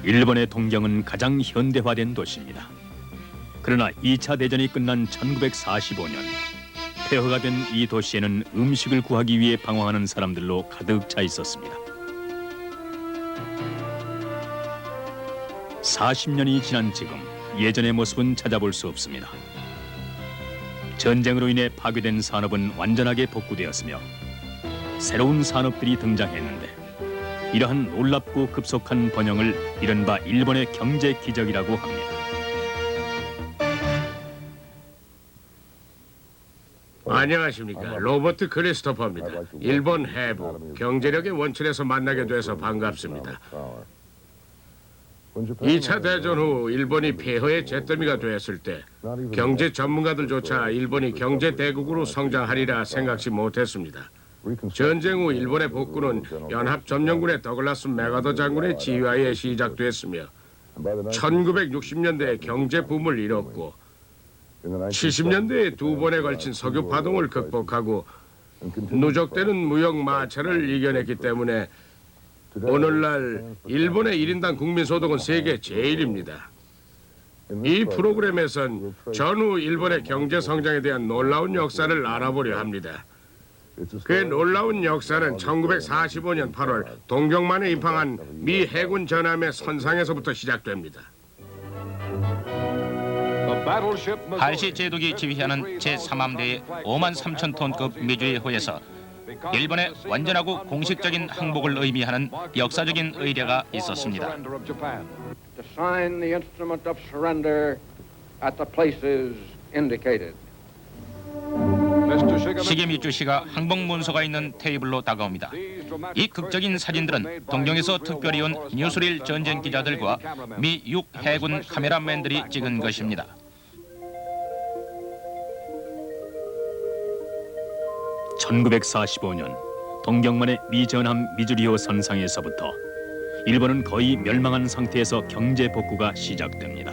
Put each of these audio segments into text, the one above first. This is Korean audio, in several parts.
일본의 동경은 가장 현대화된 도시입니다. 그러나 2차 대전이 끝난 1945년 폐허가 된 이 도시에는 음식을 구하기 위해 방황하는 사람들로 가득 차 있었습니다. 40년이 지난 지금 예전의 모습은 찾아볼 수 없습니다. 전쟁으로 인해 파괴된 산업은 완전하게 복구되었으며 새로운 산업들이 등장했는데 이러한 놀랍고 급속한 번영을 이른바 일본의 경제 기적이라고 합니다. 안녕하십니까. 로버트 크리스토퍼입니다. 일본 해부 경제력의 원천에서 만나게 돼서 반갑습니다. 2차 대전 후 일본이 폐허의 잿더미가 되었을 때 경제 전문가들조차 일본이 경제 대국으로 성장하리라 생각지 못했습니다. 전쟁 후 일본의 복구는 연합점령군의 더글라스 맥아더 장군의 지휘하에 시작됐으며 1960년대에 경제 붐을 이뤘고 70년대에 두 번에 걸친 석유 파동을 극복하고 누적되는 무역 마찰을 이겨냈기 때문에 오늘날 일본의 1인당 국민소득은 세계 제일입니다. 이 프로그램에선 전후 일본의 경제 성장에 대한 놀라운 역사를 알아보려 합니다. 그 놀라운 역사는 1945년 8월 동경만에 입항한 미 해군 전함의 선상에서부터 시작됩니다. 할시 제독이 지휘하는 제3함대의 5만 3천 톤급 미주리호에서 일본의 완전하고 공식적인 항복을 의미하는 역사적인 의례가 있었습니다. 시게미쭈 씨가 항복 문서가 있는 테이블로 다가옵니다. 이 극적인 사진들은 동경에서 특별히 온 뉴스릴 전쟁 기자들과 미 6 해군 카메라맨들이 찍은 것입니다. (1945년) 동경만의 미 전함 미주리호 선상에서부터 일본은 거의 멸망한 상태에서 경제 복구가 시작됩니다.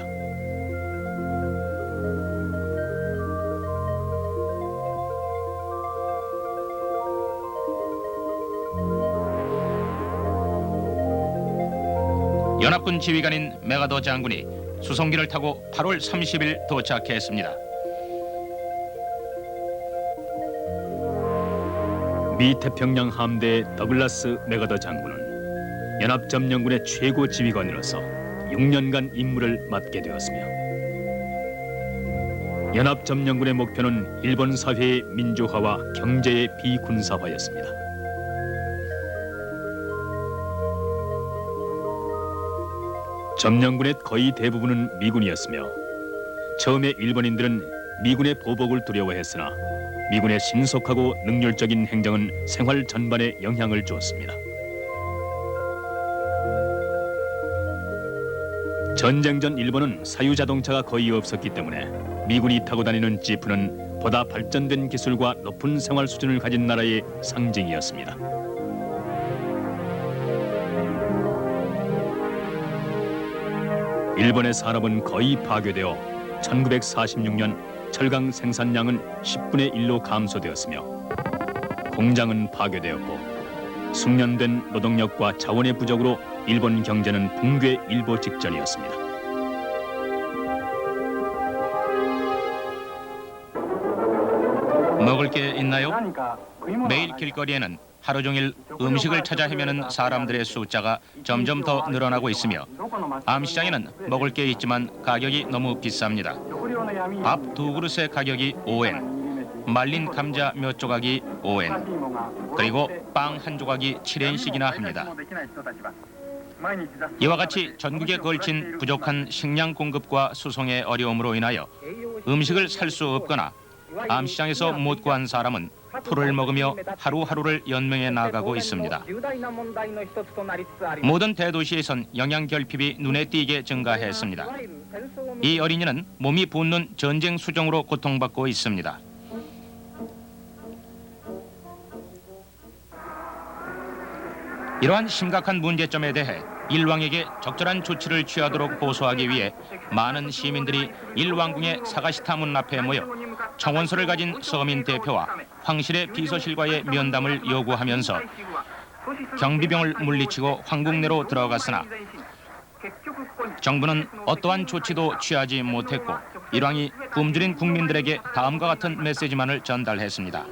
연합군 지휘관인 맥아더 장군이 수송기를 타고 8월 30일 도착했습니다. 미 태평양 함대의 더글라스 맥아더 장군은 연합점령군의 최고 지휘관으로서 6년간 임무를 맡게 되었으며 연합점령군의 목표는 일본 사회의 민주화와 경제의 비군사화였습니다. 점령군의 거의 대부분은 미군이었으며 처음에 일본인들은 미군의 보복을 두려워했으나 미군의 신속하고 능률적인 행정은 생활 전반에 영향을 주었습니다. 전쟁 전 일본은 사유 자동차가 거의 없었기 때문에 미군이 타고 다니는 지프는 보다 발전된 기술과 높은 생활 수준을 가진 나라의 상징이었습니다. 일본의 산업은 거의 파괴되어 1946년 철강 생산량은 10분의 1로 감소되었으며 공장은 파괴되었고 숙련된 노동력과 자원의 부족으로 일본 경제는 붕괴 일보 직전이었습니다. 먹을 게 있나요? 매일 길거리에는 하루 종일 음식을 찾아 헤매는 사람들의 숫자가 점점 더 늘어나고 있으며 암시장에는 먹을 게 있지만 가격이 너무 비쌉니다. 밥 2그릇의 가격이 5엔, 말린 감자 몇 조각이 5엔, 그리고 빵 한 조각이 7엔씩이나 합니다. 이와 같이 전국에 걸친 부족한 식량 공급과 수송의 어려움으로 인하여 음식을 살 수 없거나 암시장에서 못 구한 사람은 풀을 먹으며 하루하루를 연명해 나가고 있습니다. 모든 대도시에선 영양 결핍이 눈에 띄게 증가했습니다. 이 어린이는 몸이 붓는 전쟁 수종으로 고통받고 있습니다. 이러한 심각한 문제점에 대해 일왕에게 적절한 조치를 취하도록 호소하기 위해 많은 시민들이 일왕궁의 사가시타문 앞에 모여 청원서를 가진 서민 대표와 황실의 비서실과의 면담을 요구하면서 경비병을 물리치고 황궁 내로 들어갔으나 정부는 어떠한 조치도 취하지 못했고 일왕이 굶주린 국민들에게 다음과 같은 메시지만을 전달했습니다.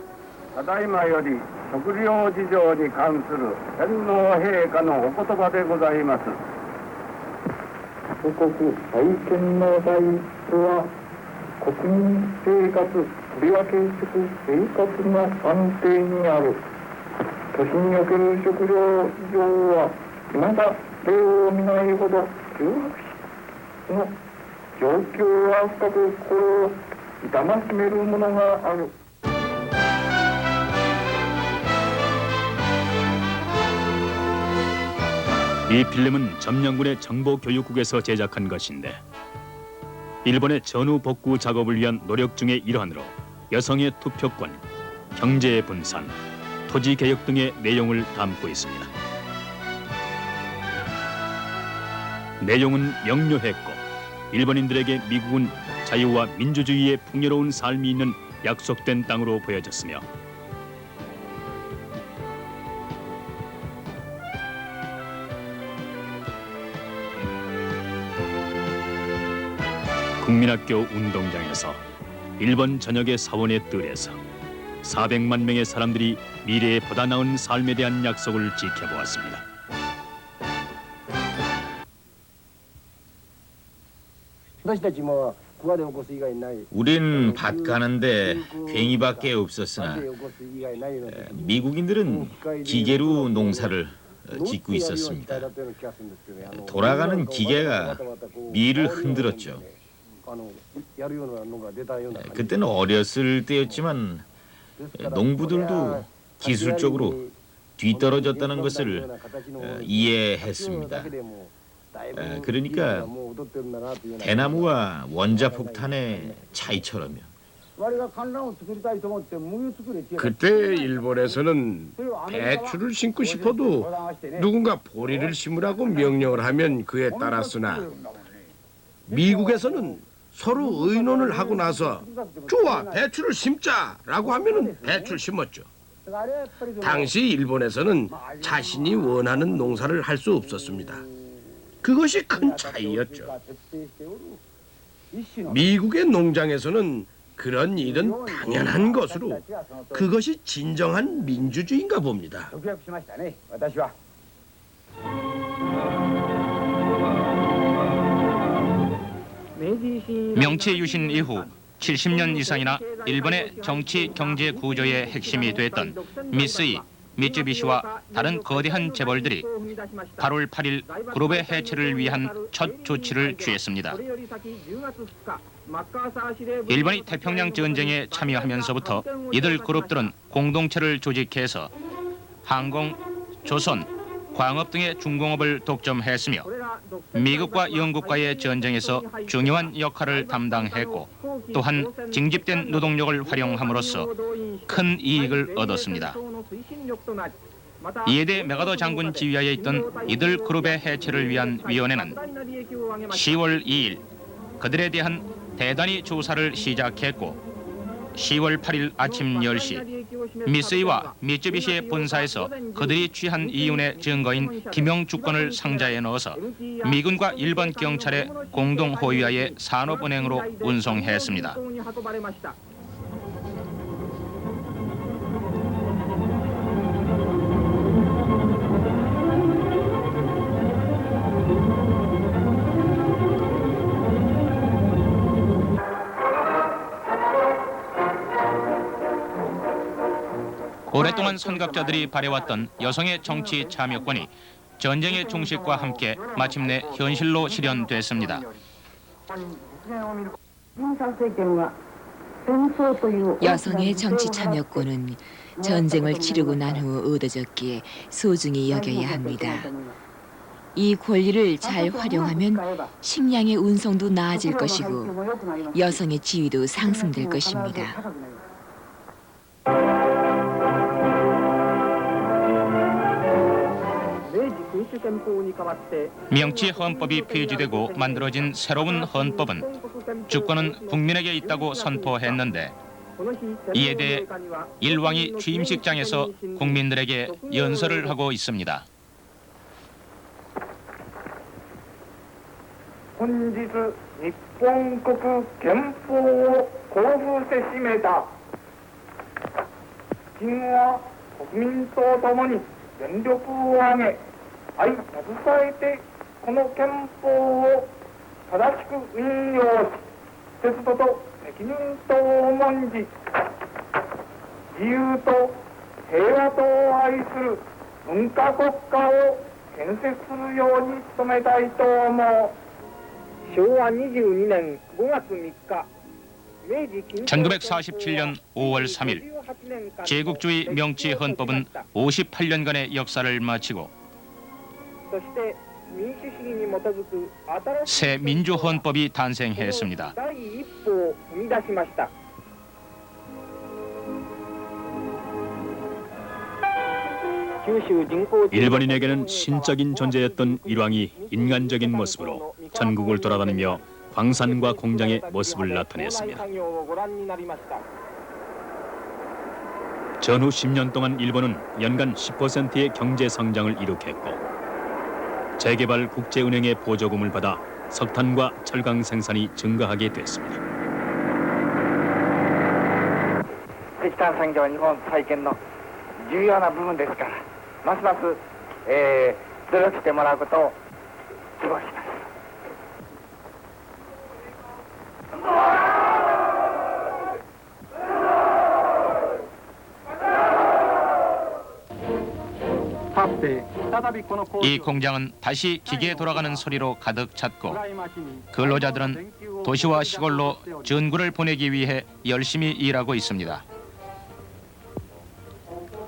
ただいまより食料事情に関する天皇陛下のお言葉でございます。祖国再建の第一は国民生活、とりわけ食生活の安定にある。都心における食料事情は未だ例を見ないほど急迫し、その状況は深く心を痛ましめるものがある。 이 필름은 점령군의 정보교육국에서 제작한 것인데 일본의 전후 복구 작업을 위한 노력 중의 일환으로 여성의 투표권, 경제 분산, 토지 개혁 등의 내용을 담고 있습니다. 내용은 명료했고 일본인들에게 미국은 자유와 민주주의의 풍요로운 삶이 있는 약속된 땅으로 보여졌으며 국민학교 운동장에서 일본 전역의 사원의 뜰에서 400만 명의 사람들이 미래에 보다 나은 삶에 대한 약속을 지켜보았습니다. 우린 밭 가는데 괭이밖에 없었으나 미국인들은 기계로 농사를 짓고 있었습니다. 돌아가는 기계가 밀을 흔들었죠. 그때는 어렸을 때였지만 농부들도 기술적으로 뒤떨어졌다는 것을 이해했습니다. 그러니까 대나무와 원자폭탄의 차이처럼요. 그때 일본에서는 배추를 심고 싶어도 누군가 보리를 심으라고 명령을 하면 그에 따랐으나 미국에서는 서로 의논을 하고 나서 좋아 배추를 심자라고 하면은 배추를 심었죠. 당시 일본에서는 자신이 원하는 농사를 할 수 없었습니다. 그것이 큰 차이였죠. 미국의 농장에서는 그런 일은 당연한 것으로 그것이 진정한 민주주의인가 봅니다. 명치 유신 이후 70년 이상이나 일본의 정치 경제 구조의 핵심이 됐던 미쓰이, 미쯔비시와 다른 거대한 재벌들이 8월 8일 그룹의 해체를 위한 첫 조치를 취했습니다. 일본이 태평양 전쟁에 참여하면서부터 이들 그룹들은 공동체를 조직해서 항공, 조선, 광업 등의 중공업을 독점했으며 미국과 영국과의 전쟁에서 중요한 역할을 담당했고 또한 징집된 노동력을 활용함으로써 큰 이익을 얻었습니다. 이에 대해 메가더 장군 지휘하에 있던 이들 그룹의 해체를 위한 위원회는 10월 2일 그들에 대한 대단히 조사를 시작했고 10월 8일 아침 10시 미쓰이와 미쯔비시의 본사에서 그들이 취한 이윤의 증거인 기명 주권을 상자에 넣어서 미군과 일본 경찰의 공동 호위하에 산업은행으로 운송했습니다. 오랫동안 선각자들이 바래왔던 여성의 정치 참여권이 전쟁의 종식과 함께 마침내 현실로 실현됐습니다. 여성의 정치 참여권은 전쟁을 치르고 난 후 얻어졌기에 소중히 여겨야 합니다. 이 권리를 잘 활용하면 식량의 운송도 나아질 것이고 여성의 지위도 상승될 것입니다. 명치 헌법이 폐지되고 만들어진 새로운 헌법은 주권은 국민에게 있다고 선포했는데 이에 대해 일왕이 취임식장에서 국민들에게 연설을 하고 있습니다. 本日日本国憲法を公布せしめた今は国民と共に全力を挙げ相携えてこの憲法を正しく運用し節度と責任と重んじ自由と平和とを愛する文化国家を建設するように努めたいと思う。昭和22年5月3日 1947년 5월 3일 제국주의 명치 헌법은 58년간의 역사를 마치고 새 민주 헌법이 탄생했습니다. 일본인에게는 신적인 존재였던 일왕이 인간적인 모습으로 전국을 돌아다니며 광산과 공장의 모습을 나타냈습니다. 전후 10년 동안 일본은 연간 10%의 경제 성장을 이룩했고 재개발 국제은행의 보조금을 받아 석탄과 철강 생산이 증가하게 됐습니다. 石炭産業は日本再建の重要な部分ですからますます努力してもらうことを希望します。 이 공장은 다시 기계에 돌아가는 소리로 가득 찼고 근로자들은 도시와 시골로 전구를 보내기 위해 열심히 일하고 있습니다.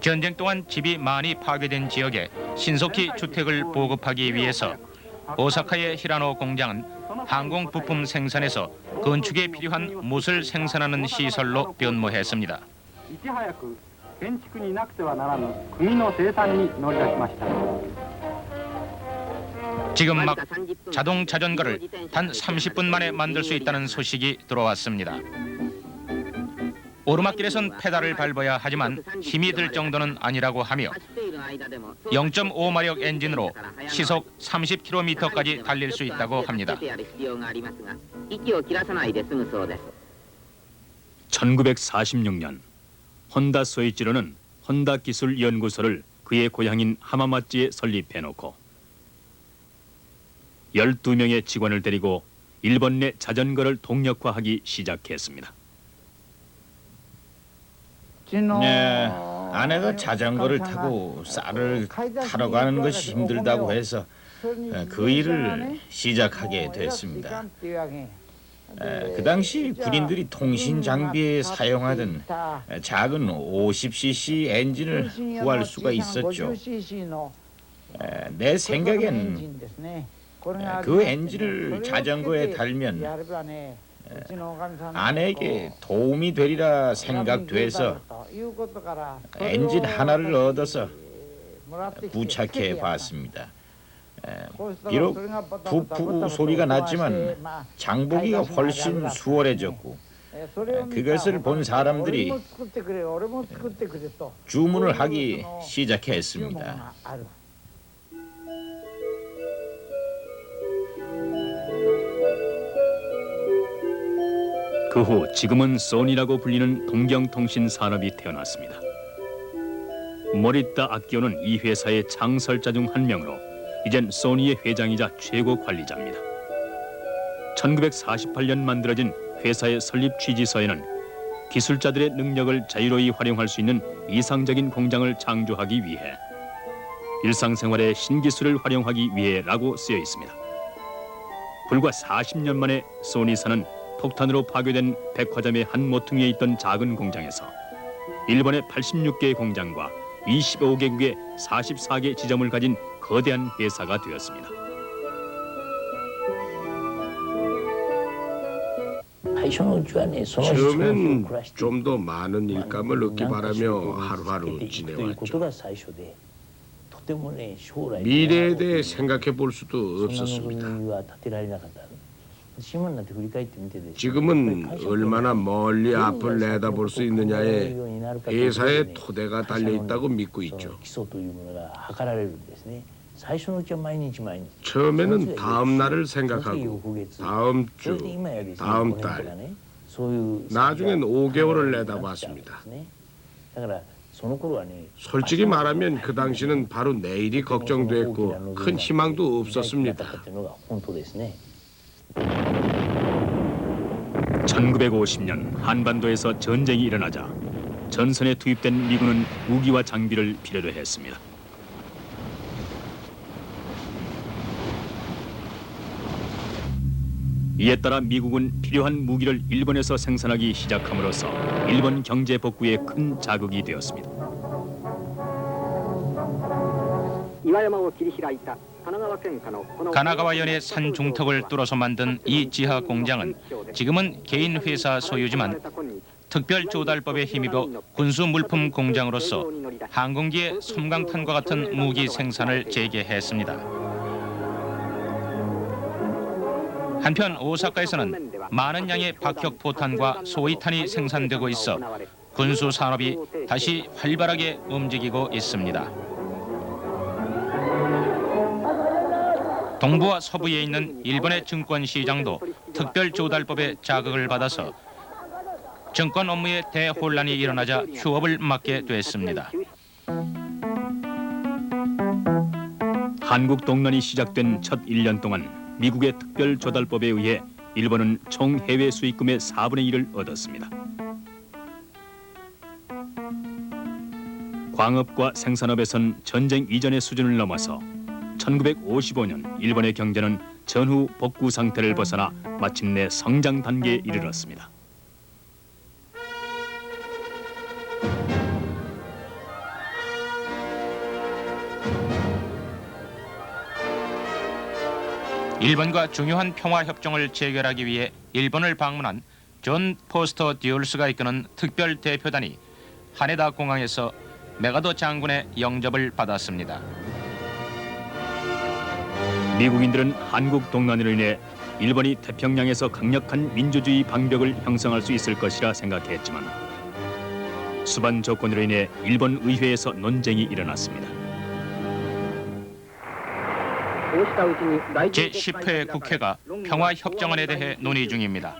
전쟁 동안 집이 많이 파괴된 지역에 신속히 주택을 보급하기 위해서 오사카의 히라노 공장은 항공 부품 생산에서 건축에 필요한 못을 생산하는 시설로 변모했습니다. 지금 막 자동 자전거를 단 30분 만에 만들 수 있다는 소식이 들어왔습니다. 오르막길에선 페달을 밟아야 하지만 힘이 들 정도는 아니라고 하며 0.5마력 엔진으로 시속 30km까지 달릴 수 있다고 합니다. 1946년 혼다 소이치로는 혼다 기술 연구소를 그의 고향인 하마마치에 설립해놓고 12명의 직원을 데리고 일본 내 자전거를 동력화하기 시작했습니다. 네, 아내가 자전거를 타고 쌀을 타러 가는 것이 힘들다고 해서 그 일을 시작하게 됐습니다. 그 당시 군인들이 통신 장비에 사용하던 작은 50cc 엔진을 구할 수가 있었죠. 내 생각엔 그 엔진을 자전거에 달면 아내에게 도움이 되리라 생각돼서 엔진 하나를 얻어서 부착해 봤습니다. 비록 푸푸 소리가 났지만 장보기가 훨씬 수월해졌고 그것을 본 사람들이 주문을 하기 시작했습니다. 그 후 지금은 소니라고 불리는 동경통신 산업이 태어났습니다. 모리타 아키오는 이 회사의 창설자 중 한 명으로 이젠 소니의 회장이자 최고 관리자입니다. 1948년 만들어진 회사의 설립 취지서에는 기술자들의 능력을 자유로이 활용할 수 있는 이상적인 공장을 창조하기 위해 일상생활의 신기술을 활용하기 위해라고 쓰여 있습니다. 불과 40년 만에 소니사는 폭탄으로 파괴된 백화점의 한 모퉁이에 있던 작은 공장에서 일본의 86개의 공장과 25개국의 44개 지점을 가진 거대한 회사가 되었습니다. 처음엔 좀 더 많은 일감을 얻기 바라며 하루하루 지내왔죠. 미래에 대해 생각해 볼 수도 없었습니다. 지금은 얼마나 멀리 앞을 내다볼 수 있느냐에 회사의 토대가 달려있다고 믿고 있죠. 처음에는 다음 날을 생각하고 다음 주, 다음 달, 나중엔 5개월을 내다봤습니다. 솔직히 말하면 그 당시는 바로 내일이 걱정됐고 큰 희망도 없었습니다. 1950년 한반도에서 전쟁이 일어나자 전선에 투입된 미군은 무기와 장비를 필요로 했습니다. 이에 따라 미국은 필요한 무기를 일본에서 생산하기 시작함으로써 일본 경제 복구에 큰 자극이 되었습니다. 가나가와현의 산 중턱을 뚫어서 만든 이 지하 공장은 지금은 개인 회사 소유지만 특별조달법에 힘입어 군수 물품 공장으로서 항공기의 섬광탄과 같은 무기 생산을 재개했습니다. 한편 오사카에서는 많은 양의 박격포탄과 소위탄이 생산되고 있어 군수 산업이 다시 활발하게 움직이고 있습니다. 동부와 서부에 있는 일본의 증권 시장도 특별조달법의 자극을 받아서 증권 업무에 대혼란이 일어나자 휴업을 맞게 됐습니다. 한국 동란이 시작된 첫 1년 동안 미국의 특별조달법에 의해 일본은 총 해외 수입금의 4분의 1을 얻었습니다. 광업과 생산업에선 전쟁 이전의 수준을 넘어서 1955년 일본의 경제는 전후 복구 상태를 벗어나 마침내 성장 단계에 이르렀습니다. 일본과 중요한 평화협정을 체결하기 위해 일본을 방문한 존 포스터 듀얼스가 이끄는 특별 대표단이 하네다 공항에서 메가도 장군의 영접을 받았습니다. 미국인들은 한국 동란으로 인해 일본이 태평양에서 강력한 민주주의 방벽을 형성할 수 있을 것이라 생각했지만 수반 조건으로 인해 일본 의회에서 논쟁이 일어났습니다. 제10회 국회가 평화협정안에 대해 논의 중입니다.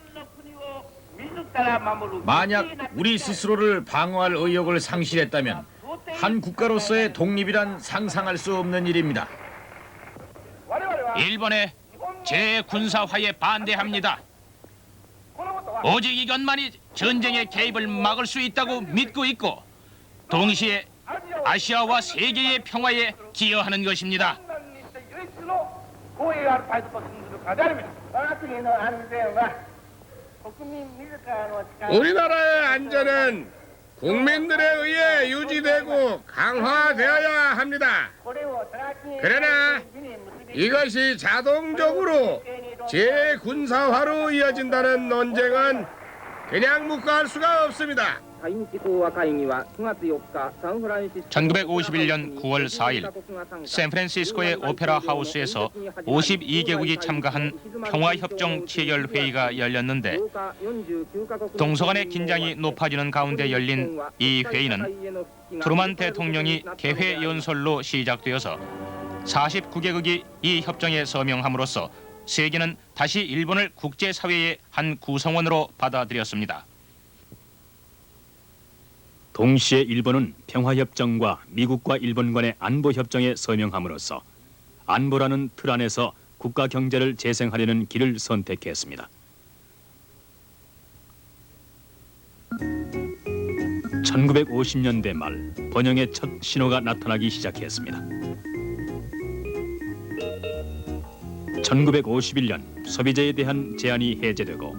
만약 우리 스스로를 방어할 의욕을 상실했다면 한 국가로서의 독립이란 상상할 수 없는 일입니다. 일본의 재군사화에 반대합니다. 오직 이것만이 전쟁의 개입을 막을 수 있다고 믿고 있고 동시에 아시아와 세계의 평화에 기여하는 것입니다. 우리나라의 안전은 국민들에 의해 유지되고 강화되어야 합니다. 그러나 이것이 자동적으로 재군사화로 이어진다는 논쟁은 그냥 묵과할 수가 없습니다. 1951년 9월 4일 샌프란시스코의 오페라 하우스에서 52개국이 참가한 평화협정 체결 회의가 열렸는데 동서간의 긴장이 높아지는 가운데 열린 이 회의는 트루만 대통령이 개회 연설로 시작되어서 49개국이 이 협정에 서명함으로써 세계는 다시 일본을 국제사회의 한 구성원으로 받아들였습니다. 동시에 일본은 평화협정과 미국과 일본 간의 안보협정에 서명함으로써 안보라는 틀 안에서 국가 경제를 재생하려는 길을 선택했습니다. 1950년대 말 번영의 첫 신호가 나타나기 시작했습니다. 1951년 소비자에 대한 제한이 해제되고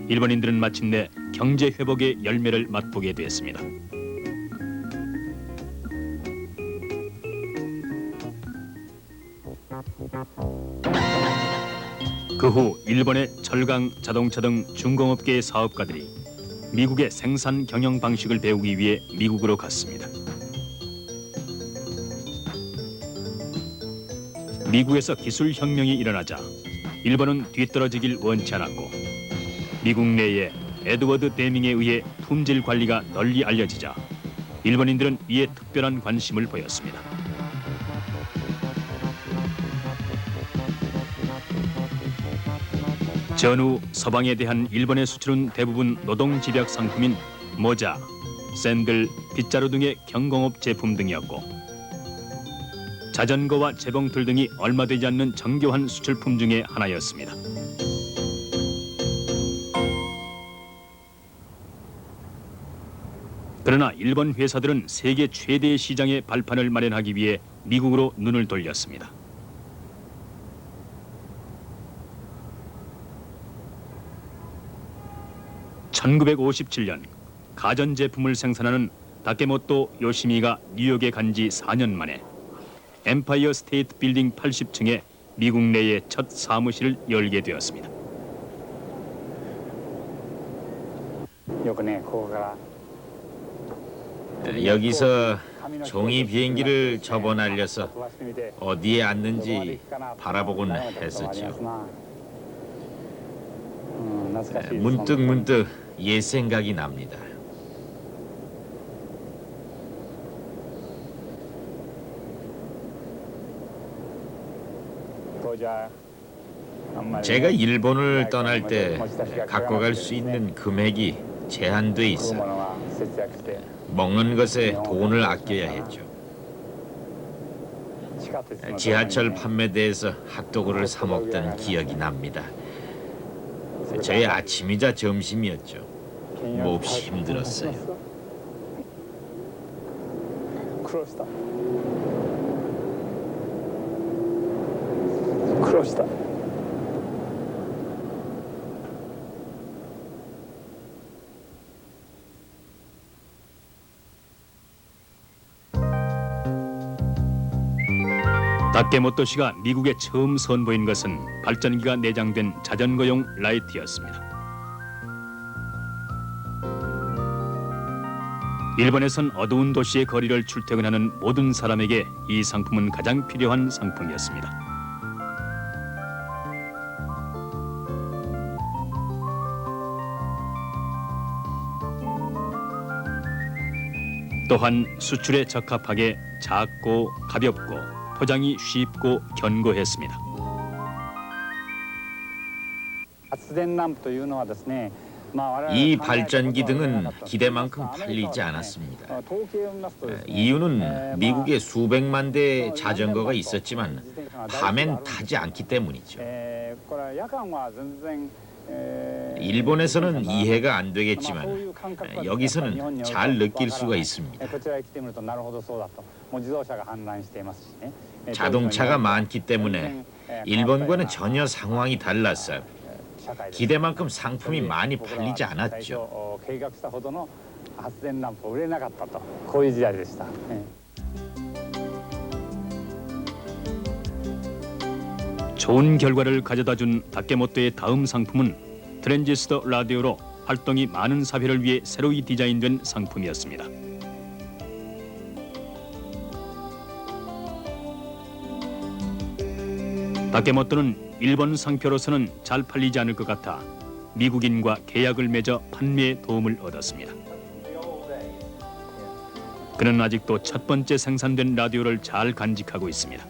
일본인들은 마침내 경제 회복의 열매를 맛보게 됐습니다. 그 후 일본의 철강, 자동차 등 중공업계의 사업가들이 미국의 생산 경영 방식을 배우기 위해 미국으로 갔습니다. 미국에서 기술 혁명이 일어나자 일본은 뒤떨어지길 원치 않았고 미국 내에 에드워드 데밍에 의해 품질 관리가 널리 알려지자 일본인들은 이에 특별한 관심을 보였습니다. 전후 서방에 대한 일본의 수출은 대부분 노동 집약 상품인 모자, 샌들, 빗자루 등의 경공업 제품 등이었고 자전거와 재봉틀 등이 얼마 되지 않는 정교한 수출품 중의 하나였습니다. 그러나 일본 회사들은 세계 최대의 시장의 발판을 마련하기 위해 미국으로 눈을 돌렸습니다. (1957년) 가전제품을 생산하는 다케모토 요시미가 뉴욕에 간 지 4년 만에 엠파이어 스테이트 빌딩 80층에 미국 내에 첫 사무실을 열게 되었습니다. 여기서 종이 비행기를 접어날려서 어디에 앉는지 바라보곤 했었죠. 문득 옛 생각이 납니다. 제가 일본을 떠날 때 갖고 갈 수 있는 금액이 제한돼 있어 먹는 것에 돈을 아껴야 했죠. 지하철 판매대에서 핫도그를 사 먹던 기억이 납니다. 저의 아침이자 점심이었죠. 몹시 힘들었어요. 다케모토 씨가 미국에 처음 선보인 것은 발전기가 내장된 자전거용 라이트였습니다. 일본에선 어두운 도시의 거리를 출퇴근하는 모든 사람에게 이 상품은 가장 필요한 상품이었습니다. 또한 수출에 적합하게 작고 가볍고 포장이 쉽고 견고했습니다. 이 발전기 등은 기대만큼 팔리지 않았습니다. 이유는 미국에 수백만 대의 자전거가 있었지만 밤엔 타지 않기 때문이죠. 일본에서는 이해가 안 되겠지만 여기서는 잘 느낄 수가 있습니다. 자동차가 많기 때문에 일본과는 전혀 상황이 달랐어요. 기대만큼 상품이 많이 팔리지 않았죠. 좋은 결과를 가져다준 다케모토의 다음 상품은 트랜지스터 라디오로 활동이 많은 사회를 위해 새로이 디자인된 상품이었습니다. 다케모토는 일본 상표로서는 잘 팔리지 않을 것 같아 미국인과 계약을 맺어 판매에 도움을 얻었습니다. 그는 아직도 첫 번째 생산된 라디오를 잘 간직하고 있습니다.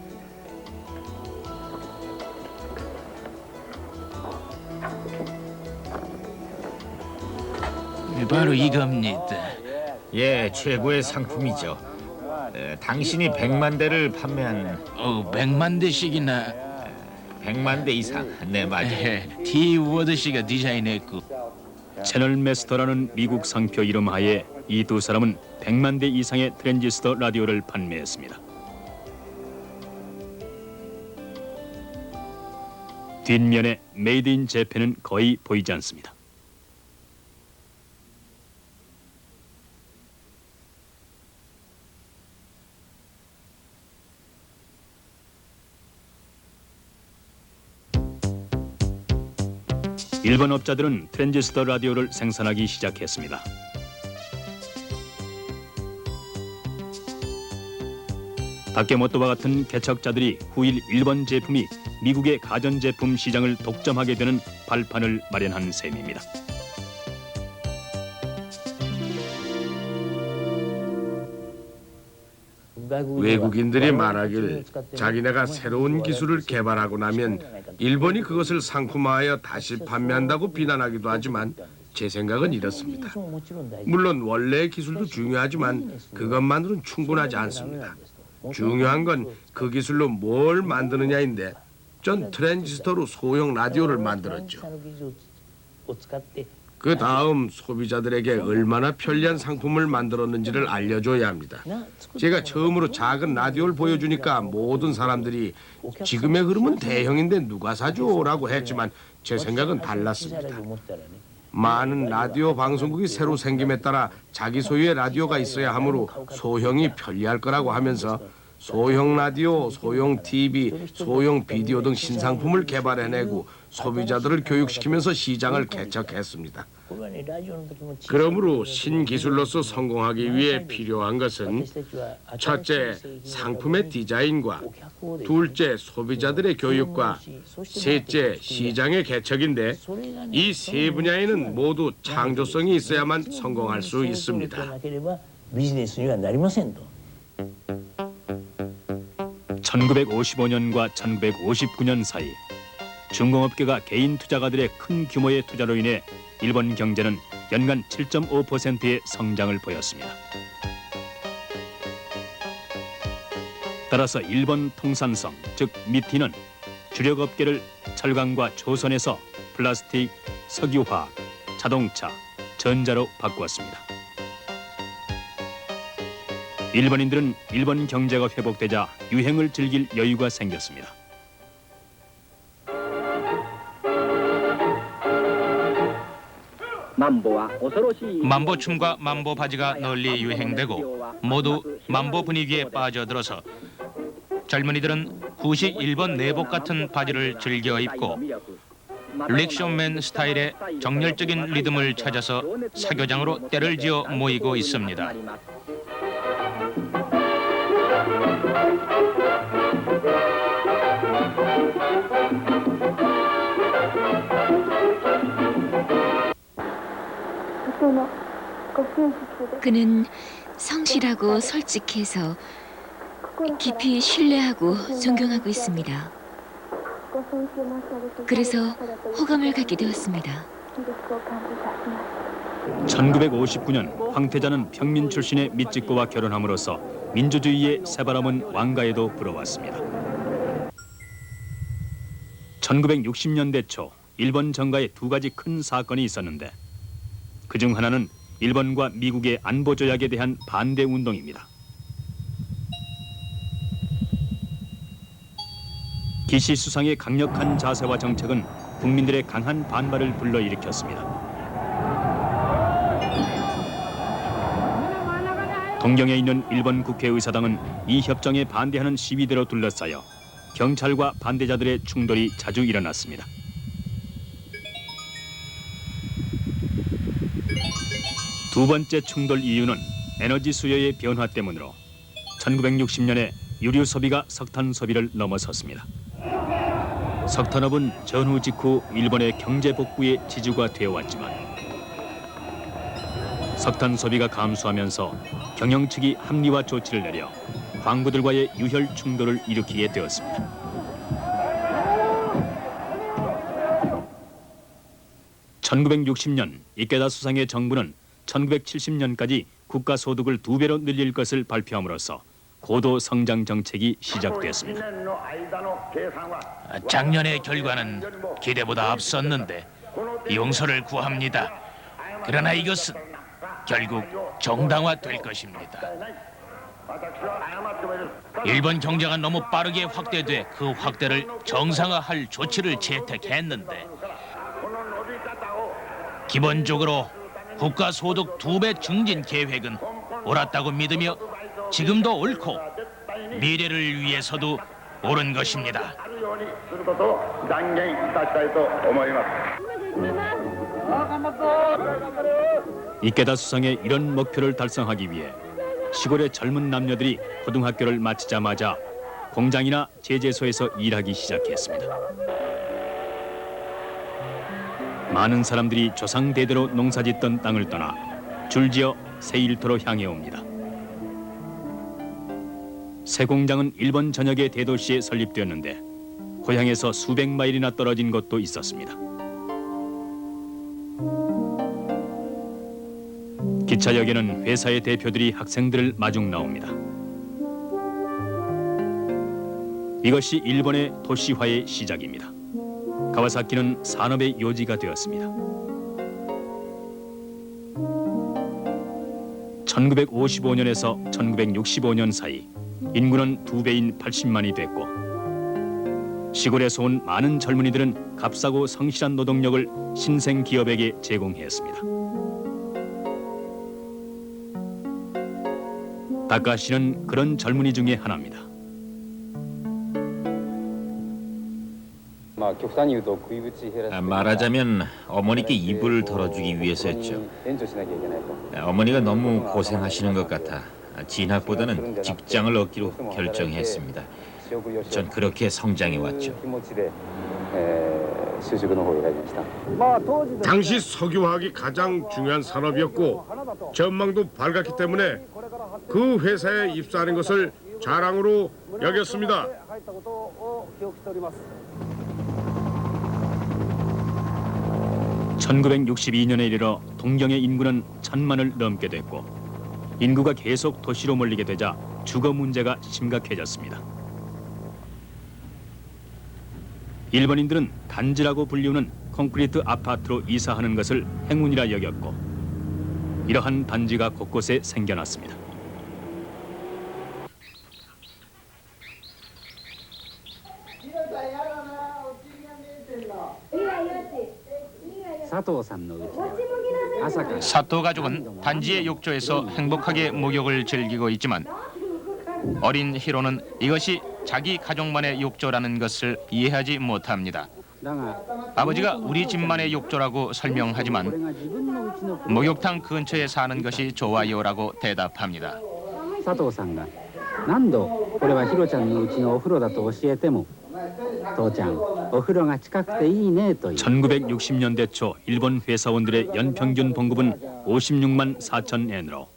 바로 이겁니다. 예, 최고의 상품이죠. 당신이 100만 대를 판매한 100만 대씩이나 100만 대 이상. 네, 맞아요. T 워드 씨가 디자인했고 채널 마스터라는 미국 상표 이름 하에 이 두 사람은 100만 대 이상의 트랜지스터 라디오를 판매했습니다. 뒷면에 메이드 인 재팬은 거의 보이지 않습니다. 일본 업자들은 트랜지스터 라디오를 생산하기 시작했습니다. 다케모토와 같은 개척자들이 후일 일본 제품이 미국의 가전제품 시장을 독점하게 되는 발판을 마련한 셈입니다. 외국인들이 말하길 자기네가 새로운 기술을 개발하고 나면 일본이 그것을 상품화하여 다시 판매한다고 비난하기도 하지만 제 생각은 이렇습니다. 물론 원래의 기술도 중요하지만 그것만으로는 충분하지 않습니다. 중요한 건 그 기술로 뭘 만드느냐인데 전 트랜지스터로 소형 라디오를 만들었죠. 그 다음 소비자들에게 얼마나 편리한 상품을 만들었는지를 알려줘야 합니다. 제가 처음으로 작은 라디오를 보여주니까 모든 사람들이 지금의 흐름은 대형인데 누가 사죠? 라고 했지만 제 생각은 달랐습니다. 많은 라디오 방송국이 새로 생김에 따라 자기 소유의 라디오가 있어야 하므로 소형이 편리할 거라고 하면서 소형 라디오, 소형 TV, 소형 비디오 등 신상품을 개발해내고 소비자들을 교육시키면서 시장을 개척했습니다. 그러므로 신기술로서 성공하기 위해 필요한 것은 첫째, 상품의 디자인과 둘째, 소비자들의 교육과 셋째, 시장의 개척인데 이 세 분야에는 모두 창조성이 있어야만 성공할 수 있습니다. 1955년과 1959년 사이 중공업계가 개인 투자가들의 큰 규모의 투자로 인해 일본 경제는 연간 7.5%의 성장을 보였습니다. 따라서 일본 통산성, 즉 미티는 주력 업계를 철강과 조선에서 플라스틱, 석유화학, 자동차, 전자로 바꾸었습니다. 일본인들은 일본 경제가 회복되자 유행을 즐길 여유가 생겼습니다. 만보춤과 만보 바지가 널리 유행되고 모두 만보 분위기에 빠져들어서 젊은이들은 구식 일본 내복 같은 바지를 즐겨 입고 릭쇼맨 스타일의 정열적인 리듬을 찾아서 사교장으로 때를 지어 모이고 있습니다. 그는 성실하고 솔직해서 깊이 신뢰하고 존경하고 있습니다. 그래서 호감을 갖게 되었습니다. 1959년 황태자는 평민 출신의 밑직고와 결혼함으로써 민주주의의 새바람은 왕가에도 불어왔습니다. 1960년대 초 일본 정가에 두 가지 큰 사건이 있었는데 그중 하나는 일본과 미국의 안보 조약에 대한 반대 운동입니다. 기시 수상의 강력한 자세와 정책은 국민들의 강한 반발을 불러일으켰습니다. 동경에 있는 일본 국회의사당은 이 협정에 반대하는 시위대로 둘러싸여 경찰과 반대자들의 충돌이 자주 일어났습니다. 두 번째 충돌 이유는 에너지 수요의 변화 때문으로 1960년에 유류 소비가 석탄 소비를 넘어섰습니다. 석탄업은 전후 직후 일본의 경제 복구의 지주가 되어왔지만 석탄 소비가 감소하면서 경영 측이 합리화 조치를 내려 광부들과의 유혈 충돌을 일으키게 되었습니다. (1960년) 이케다 수상의 정부는 1970년까지 국가 소득을 2배로 늘릴 것을 발표함으로써 고도 성장 정책이 시작됐습니다. 작년의 결과는 기대보다 앞섰는데 용서를 구합니다. 그러나 이것은 결국 정당화될 것입니다. 일본 경제가 너무 빠르게 확대돼 그 확대를 정상화할 조치를 채택했는데 기본적으로 국가 소득 2배 증진 계획은 옳았다고 믿으며 지금도 옳고 미래를 위해서도 옳은 것입니다. 이케다 수상의 이런 목표를 달성하기 위해 시골의 젊은 남녀들이 고등학교를 마치자마자 공장이나 제재소에서 일하기 시작했습니다. 많은 사람들이 조상대대로 농사짓던 땅을 떠나 줄지어 새 일터로 향해 옵니다. 새 공장은 일본 전역의 대도시에 설립되었는데 고향에서 수백 마일이나 떨어진 곳도 있었습니다. 기차역에는 회사의 대표들이 학생들을 마중 나옵니다. 이것이 일본의 도시화의 시작입니다. 가와사키는 산업의 요지가 되었습니다. 1955년에서 1965년 사이 인구는 2배인 80만이 됐고 시골에서 온 많은 젊은이들은 값싸고 성실한 노동력을 신생 기업에게 제공했습니다. 다카시는 그런 젊은이 중에 하나입니다. 말하자면 어머니께 이불을 덜어주기 위해서였죠. 어머니가 너무 고생하시는 것 같아 진학보다는 직장을 얻기로 결정했습니다. 전 그렇게 성장해 왔죠. 당시 석유화학이 가장 중요한 산업이었고 전망도 밝았기 때문에 그 회사에 입사하는 것을 자랑으로 여겼습니다. 1962년에 이르러 동경의 인구는 1000만을 넘게 됐고 인구가 계속 도시로 몰리게 되자 주거 문제가 심각해졌습니다. 일본인들은 단지라고 불리우는 콘크리트 아파트로 이사하는 것을 행운이라 여겼고 이러한 단지가 곳곳에 생겨났습니다. 사토 가족은 단지의 욕조에서 행복하게 목욕을 즐기고 있지만 어린 히로는 이것이 자기 가족만의 욕조라는 것을 이해하지 못합니다. 아버지가 우리 집만의 욕조라고 설명하지만 목욕탕 근처에 사는 것이 좋아요라고 대답합니다. 佐藤さんが何度これはヒロちゃんのうちのお風呂だと教えても父ちゃんお風呂が近くていいねと言う 1960년대 초 일본 회사원들의 연평균 봉급은 56만 4천 엔으로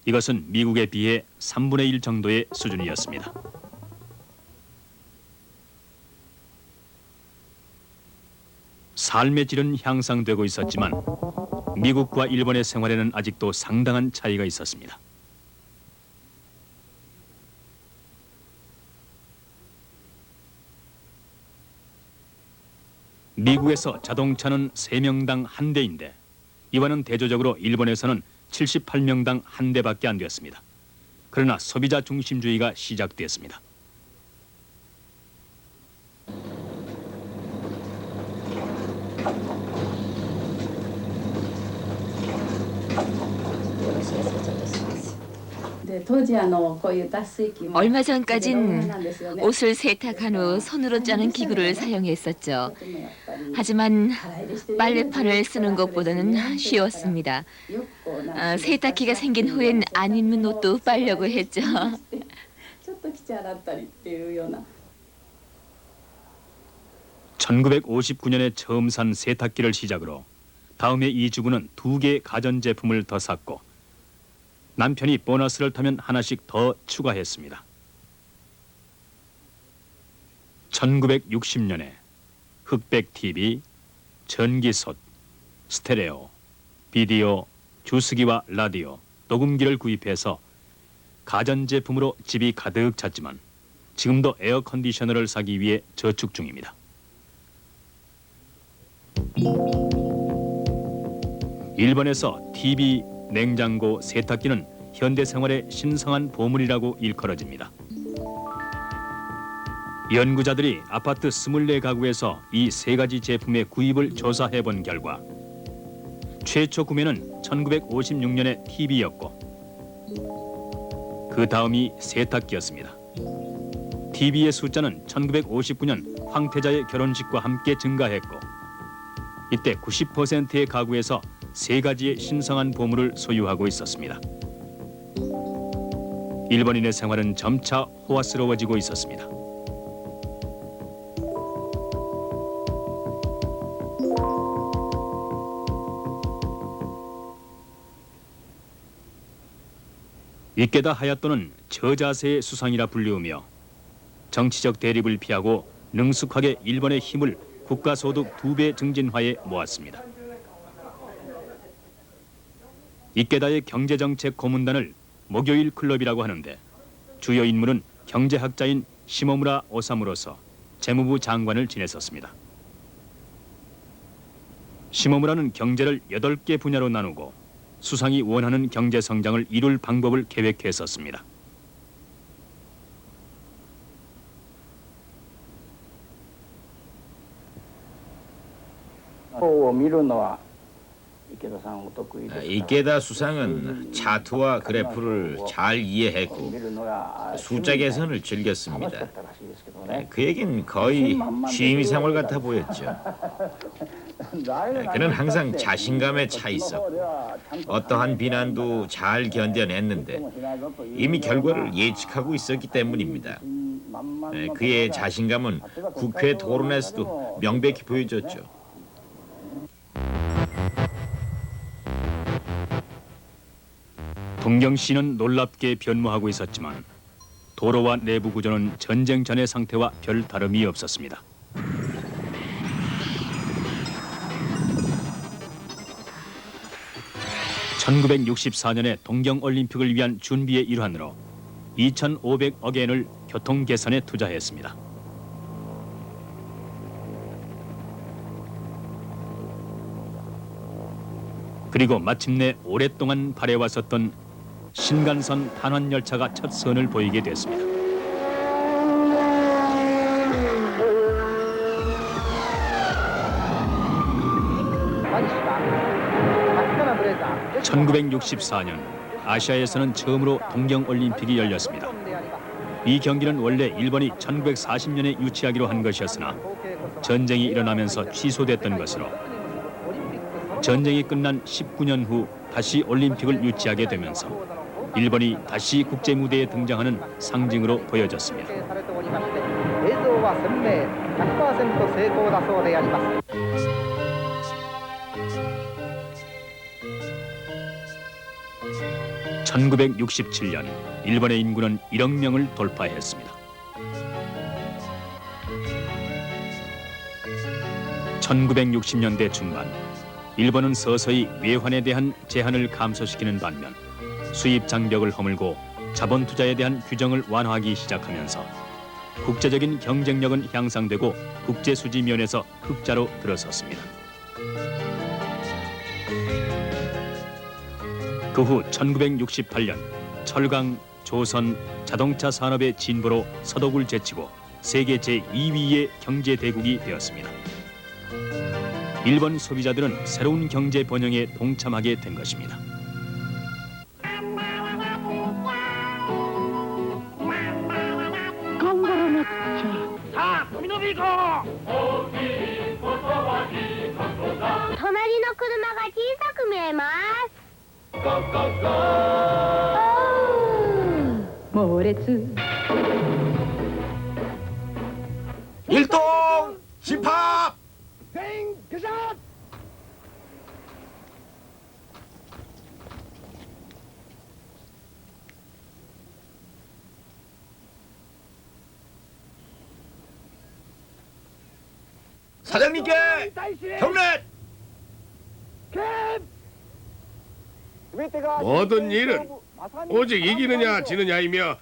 이것은 미국에 비해 3분의 1 정도의 수준이었습니다. 삶의 질은 향상되고 있었지만 미국과 일본의 생활에는 아직도 상당한 차이가 있었습니다. 미국에서 자동차는 3명당 1대인데 이와는 대조적으로 일본에서는 78명당 1대밖에 안 되었습니다. 그러나 소비자 중심주의가 시작되었습니다. 얼마 전까진 옷을 세탁한 후 손으로 짜는 기구를 사용했었죠. 하지만 빨래판을 쓰는 것보다는 쉬웠습니다. 세탁기가 생긴 후엔 안 입는 옷도 빨려고 했죠. 1959년에 처음 산 세탁기를 시작으로 다음해 이 주부는 2개의 가전제품을 더 샀고 남편이 보너스를 타면 하나씩 더 추가했습니다. 1960년에 흑백 TV, 전기솥, 스테레오, 비디오, 주스기와 라디오, 녹음기를 구입해서 가전제품으로 집이 가득 찼지만 지금도 에어컨디셔너를 사기 위해 저축 중입니다. 일본에서 TV, 냉장고, 세탁기는 현대 생활의 신성한 보물이라고 일컬어집니다. 연구자들이 아파트 24가구에서 이 3가지 제품의 구입을 조사해 본 결과 최초 구매는 1956년에 TV였고 그 다음이 세탁기였습니다. TV의 숫자는 1959년 황태자의 결혼식과 함께 증가했고 이때 90%의 가구에서 3가지의 신성한 보물을 소유하고 있었습니다. 일본인의 생활은 점차 호화스러워지고 있었습니다. 이케다 하야토는 저자세의 수상이라 불리우며 정치적 대립을 피하고 능숙하게 일본의 힘을 국가소득 2배 증진화에 모았습니다. 이케다의 경제정책 고문단을 목요일 클럽이라고 하는데 주요 인물은 경제학자인 시모무라 오사무로서 재무부 장관을 지냈었습니다. 시모무라는 경제를 8개 분야로 나누고 수상이 원하는 경제 성장을 이룰 방법을 계획했었습니다. 이케다 수상은 차트와 그래프를 잘 이해했고 숫자 계산을 즐겼습니다. 그에겐 거의 취미 생활 같아 보였죠. 그는 항상 자신감에 차 있어 어떠한 비난도 잘 견뎌냈는데 이미 결과를 예측하고 있었기 때문입니다. 그의 자신감은 국회 토론에서도 명백히 보여졌죠. 동경시는 놀랍게 변모하고 있었지만 도로와 내부 구조는 전쟁 전의 상태와 별 다름이 없었습니다. (1964년에) 동경올림픽을 위한 준비의 일환으로 2,500억 엔을 교통 개선에 투자했습니다. 그리고 마침내 오랫동안 바래왔었던 신간선 탄환열차가 첫 선을 보이게 됐습니다. (1964년) 아시아에서는 처음으로 동경올림픽이 열렸습니다. 이 경기는 원래 일본이 1940년에 유치하기로 한 것이었으나 전쟁이 일어나면서 취소됐던 것으로 전쟁이 끝난 19년 후 다시 올림픽을 유치하게 되면서 일본이 다시 국제 무대에 등장하는 상징으로 보여졌습니다. (1967년) 일본의 인구는 1억 명을 돌파했습니다. 1960년대 중반 일본은 서서히 외환에 대한 제한을 감소시키는 반면 수입 장벽을 허물고 자본 투자에 대한 규정을 완화하기 시작하면서 국제적인 경쟁력은 향상되고 국제 수지 면에서 흑자로 들어섰습니다. 그 후 1968년 철강, 조선, 자동차 산업의 진보로 서독을 제치고 세계 제2위의 경제 대국이 되었습니다. 일본 소비자들은 새로운 경제 번영에 동참하게 된 것입니다. 일동 집합! 사장님께 경례! 모든 일은 오직 이기느냐 지느냐이며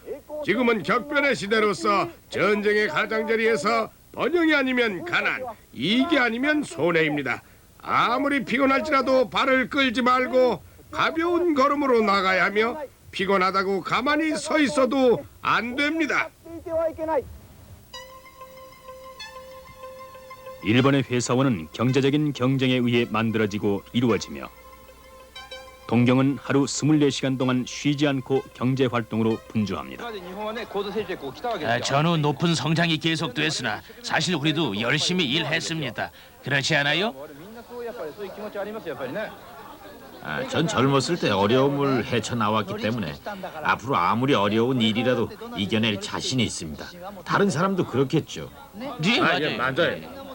지금은 격변의 시대로서 전쟁의 가장자리에서 번영이 아니면 가난, 이익이 아니면 손해입니다. 아무리 피곤할지라도 발을 끌지 말고 가벼운 걸음으로 나가야 하며 피곤하다고 가만히 서 있어도 안 됩니다. 일본의 회사원은 경제적인 경쟁에 의해 만들어지고 이루어지며 동경은 하루 24시간 동안 쉬지 않고 경제 활동으로 분주합니다. 전후 높은 성장이 계속됐으나 사실 우리도 열심히 일했습니다. 그렇지 않아요? 전 젊었을 때 어려움을 헤쳐나왔기 때문에 앞으로 아무리 어려운 일이라도 이겨낼 자신이 있습니다. 다른 사람도 그렇겠죠. 네, 맞아요.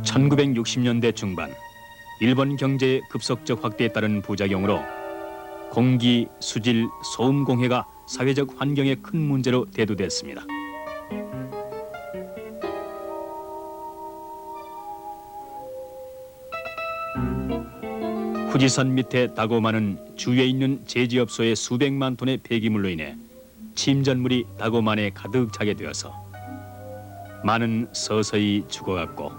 1960년대 중반 일본 경제의 급속적 확대에 따른 부작용으로 공기, 수질, 소음 공해가 사회적 환경에 큰 문제로 대두됐습니다. 후지산 밑에 다고만은 주위에 있는 제지업소의 수백만 톤의 폐기물로 인해 침전물이 다고만에 가득 차게 되어서 많은 서서히 죽어갔고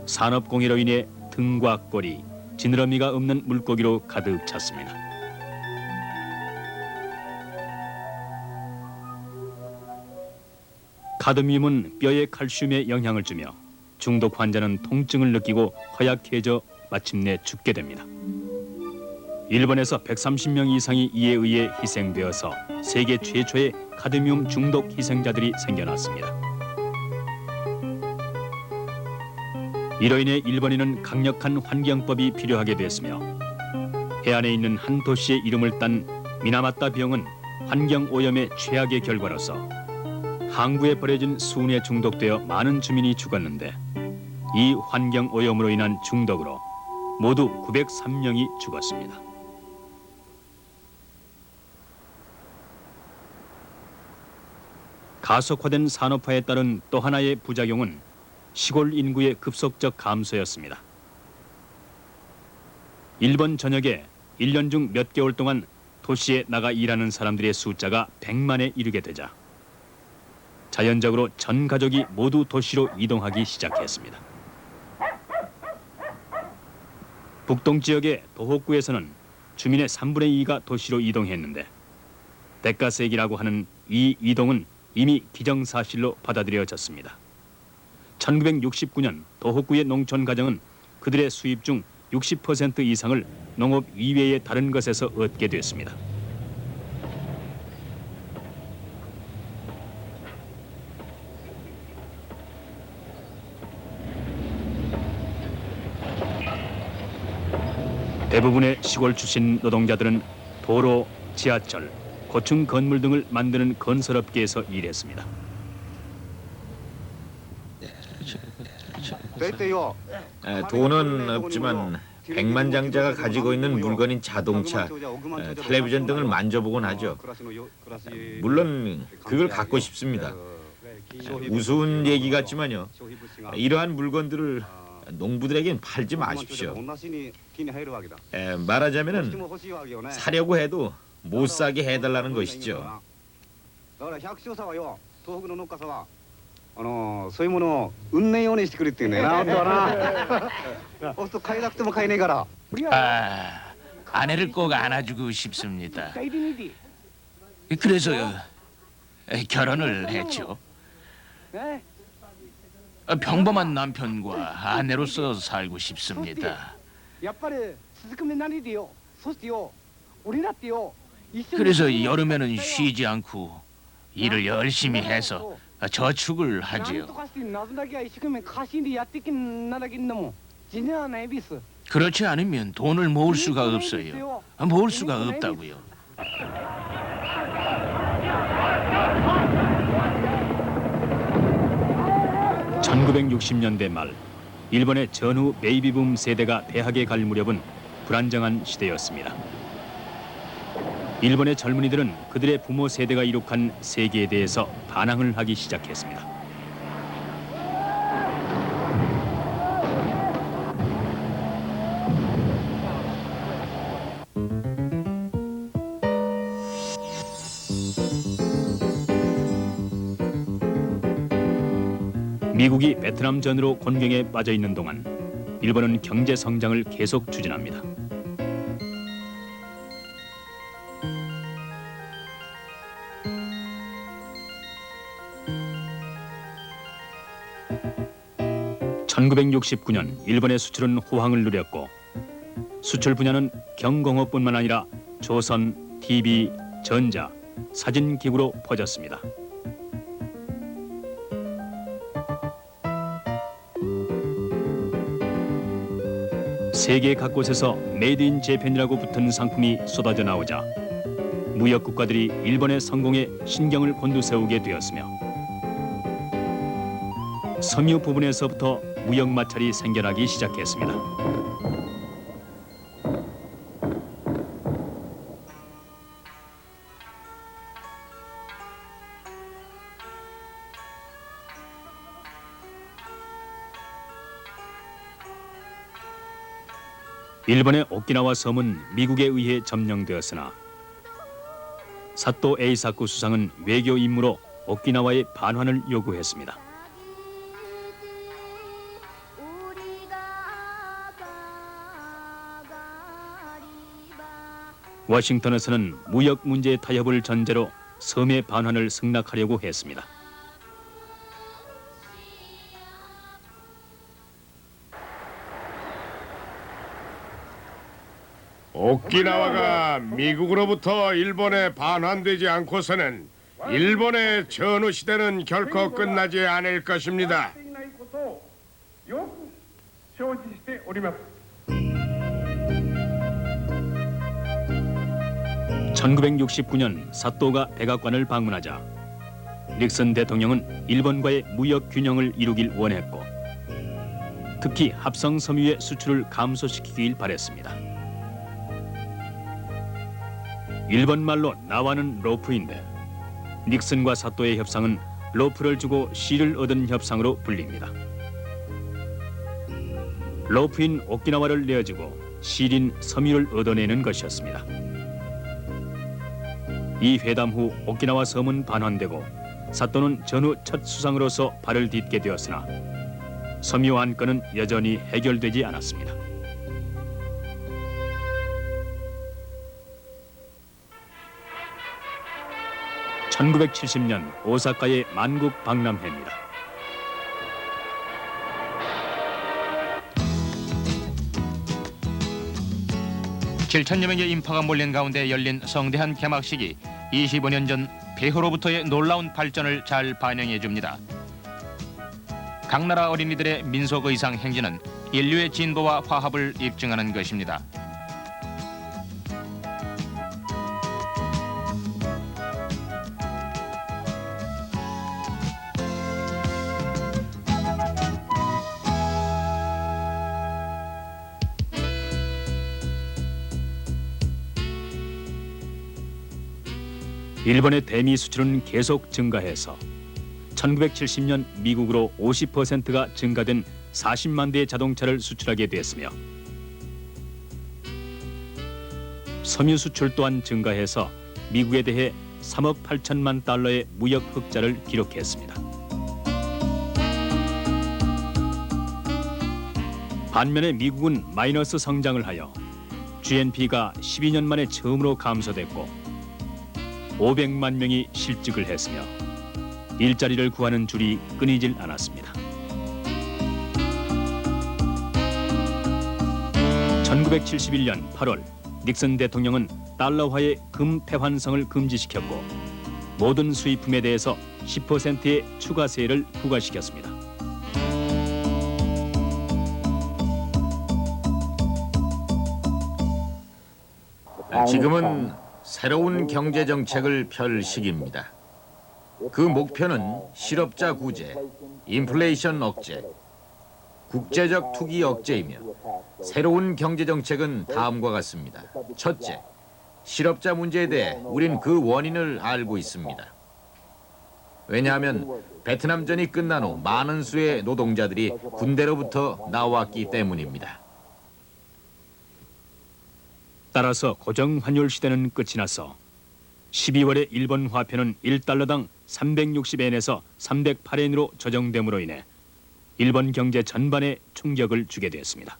산업공해로 인해 등과 꼬리, 지느러미가 없는 물고기로 가득 찼습니다. 카드뮴은 뼈에 칼슘에 영향을 주며 중독 환자는 통증을 느끼고 허약해져 마침내 죽게 됩니다. 일본에서 130명 이상이 이에 의해 희생되어서 세계 최초의 카드뮴 중독 희생자들이 생겨났습니다. 이로 인해 일본에는 강력한 환경법이 필요하게 됐으며 해안에 있는 한 도시의 이름을 딴 미나마타 병은 환경오염의 최악의 결과로서 항구에 버려진 수은에 중독되어 많은 주민이 죽었는데 이 환경오염으로 인한 중독으로 모두 903명이 죽었습니다. 가속화된 산업화에 따른 또 하나의 부작용은 시골 인구의 급속적 감소였습니다. 일본 전역에 1년 중 몇 개월 동안 도시에 나가 일하는 사람들의 숫자가 100만에 이르게 되자 자연적으로 전 가족이 모두 도시로 이동하기 시작했습니다. 북동 지역의 도호쿠에서는 주민의 3분의 2가 도시로 이동했는데 대가세기라고 하는 이 이동은 이미 기정사실로 받아들여졌습니다. 1969년 도호쿠의 농촌 가정은 그들의 수입 중 60% 이상을 농업 이외의 다른 것에서 얻게 됐습니다. 대부분의 시골 출신 노동자들은 도로, 지하철, 고층 건물 등을 만드는 건설업계에서 일했습니다. 돈은 없지만 백만장자가 가지고 있는 물건인 자동차, 텔레비전 등을 만져보곤 하죠. 물론 그걸 갖고 싶습니다. 우스운 얘기 같지만요. 이러한 물건들을 농부들에겐 팔지 마십시오. 말하자면은 사려고 해도 못 사게 해달라는 것이죠. そういうものを売んねえようにしてくれって言うんだよな、本当はな。そうすると買えなくても買えねえから。 아, 아내를 꼭 안아주고 싶습니다. 그래서 결혼을 했죠. 평범한 남편과 아내로서 살고 싶습니다. 그래서 여름에는 쉬지 않고 일을 열심히 해서 저축을 하지요. 그렇지 않으면 돈을 모을 수가 없어요. 모을 수가 없다고요. (1960년대) 말 일본의 전후 베이비붐 세대가 대학에 갈 무렵은 불안정한 시대였습니다. 일본의 젊은이들은 그들의 부모 세대가 이룩한 세계에 대해서 반항을 하기 시작했습니다. 미국이 베트남 전으로 곤경에 빠져 있는 동안 일본은 경제 성장을 계속 추진합니다. (1969년) 일본의 수출은 호황을 누렸고 수출 분야는 경공업뿐만 아니라 조선, TV, 전자, 사진기구로 퍼졌습니다. 세계 각곳에서 메이드 인 재팬이라고 붙은 상품이 쏟아져 나오자 무역 국가들이 일본의 성공에 신경을 곤두세우게 되었으며 섬유 부분에서부터 무역 마찰이 생겨나기 시작했습니다. 일본의 오키나와 섬은 미국에 의해 점령되었으나 사또 에이사쿠 수상은 외교 임무로 오키나와의 반환을 요구했습니다. 워싱턴에서는 무역 문제 타협을 전제로 섬의 반환을 승낙하려고 했습니다. 오키나와가 미국으로부터 일본에 반환되지 않고서는 일본의 전후 시대는 결코 끝나지 않을 것입니다. 1969년 사또가 백악관을 방문하자 닉슨 대통령은 일본과의 무역 균형을 이루길 원했고 특히 합성 섬유의 수출을 감소시키길 바랬습니다. 일본 말로 나와는 로프인데 닉슨과 사또의 협상은 로프를 주고 실을 얻은 협상으로 불립니다. 로프인 오키나와를 내어주고 실인 섬유를 얻어내는 것이었습니다. 이 회담 후 오키나와 섬은 반환되고 사또는 전후 첫 수상으로서 발을 딛게 되었으나 섬유 안건은 여전히 해결되지 않았습니다. (1970년) 오사카의 만국 박람회입니다. (7천여 명의 인파가 몰린 가운데 열린 성대한 개막식이 25년 전 폐허로부터의 놀라운 발전을 잘 반영해줍니다. 각 나라 어린이들의 민속 의상 행진은 인류의 진보와 화합을 입증하는 것입니다. 일본의 대미 수출은 계속 증가해서 1970년 미국으로 50%가 증가된 40만 대의 자동차를 수출하게 됐으며 섬유 수출 또한 증가해서 미국에 대해 3억 8천만 달러의 무역 흑자를 기록했습니다. 반면에 미국은 마이너스 성장을 하여 GNP가 12년 만에 처음으로 감소됐고 500만 명이 실직을 했으며 일자리를 구하는 줄이 끊이질 않았습니다. 1971년 8월 닉슨 대통령은 달러화의 금폐환성을 금지시켰고 모든 수입품에 대해서 10%의 추가세를 부과시켰습니다. 지금은 새로운 경제 정책을 펼 시기입니다. 그 목표는 실업자 구제, 인플레이션 억제, 국제적 투기 억제이며 새로운 경제 정책은 다음과 같습니다. 첫째, 실업자 문제에 대해 우린 그 원인을 알고 있습니다. 왜냐하면 베트남전이 끝난 후 많은 수의 노동자들이 군대로부터 나왔기 때문입니다. 따라서 고정 환율 시대는 끝이 나서 12월에 일본 화폐는 1달러당 360엔에서 308엔으로 조정됨으로 인해 일본 경제 전반에 충격을 주게 되었습니다.